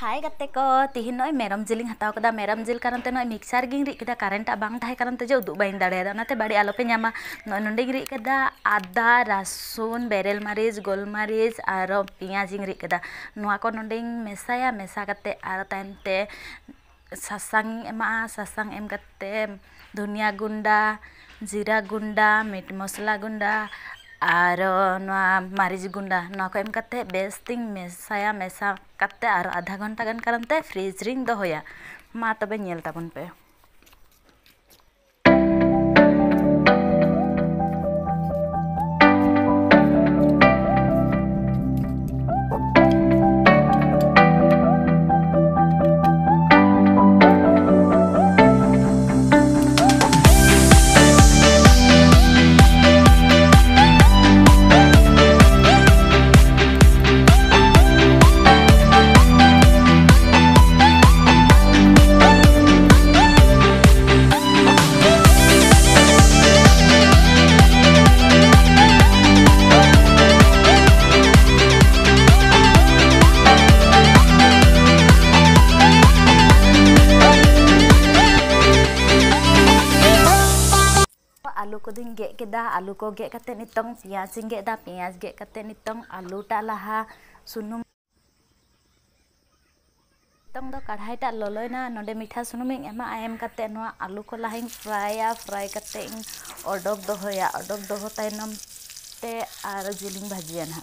Hai gate ko tihin noy merom jiling hataw kada merom jil karante noy mixer ging ri kada current bang tahe karante je uduk bain dare da onate badi alope nyama noy nonde ri kada ada rasun berel maris gol maris aro piaz ging ri kada noa ko nonde mesaya mesa kate aro tante sasang em kate धनिया गुंडा जीरा गुंडा meet मसला गुंडा और मारिच गुंडा को M कते बेस तिंग मेसाया मेसा कते और आधा घंटा गान करते फ्रिज रिंग दोहोया मा तबे नेल ताबन पे। आलू को दिन गे केदा आलू को गे कते नितोंग पियाज गे दा पियाज गे कते नितोंग आलू टा लाहा सुनुम नितोंग दो कढ़ाई टा लोलोयना नोडे मीठा सुनुम एमा एम कते नोआ आलू को लाहिंग फ्राई कते ओडोक दोहोया ओडोक दोहो तायनम ते आर जिलिंग भाजिया ना।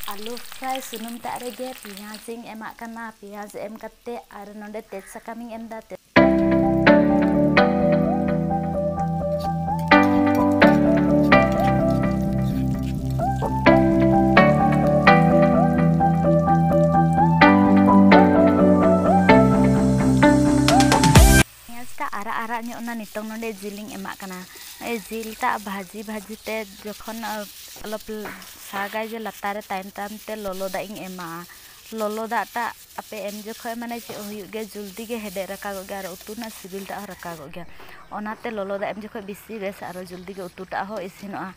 आलू फ्राई सुनुम ता रेगे पियाज एमा कना पियाज एम कते आर नोडे तेज सकामिंग एम दा आरा ᱧᱚᱜ नितोंग नोडे जिलिंग एमा कना जिल ता भाजी भाजी ते जखन अलप सागाय जे लतारे तायन तामते लोलो दा इंग एमा लोलो दा ता आपे एम जखय माने चे हुयुग गे जल्दी गे हेडे रकागो गे आरो उतु ना सिबिल ता रकागो गे ओनाते लोलो दा एम जखय बिसी बेस आरो जल्दी गे उतु ता हो इसिनोआ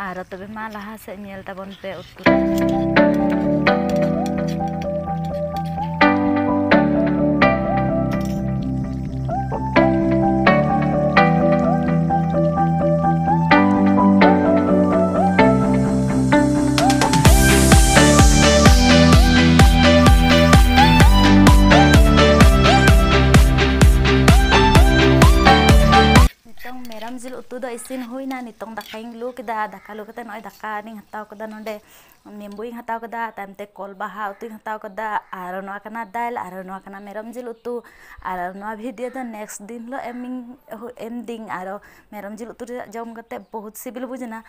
आरो तबे मा लाहा से नेल ताबन पे उतु मेरम जिल उतु दो इसिन हुईना नितोंग दाकाइंग लू केदा दाका लू कते नय दाका निंग हताव कदा नोडे निम्बुइंग हताव कदा तामते कल बाहा उतुइंग हताव कदा आरो नोआ कना दाल आरो नोआ कना मेरम जिल उतु आरो नोआ भिडियो दो नेक्स्ट दिन लो एम दिंग आरो मेरम जिल उतु जम कते बहुत सिबिल बुझना।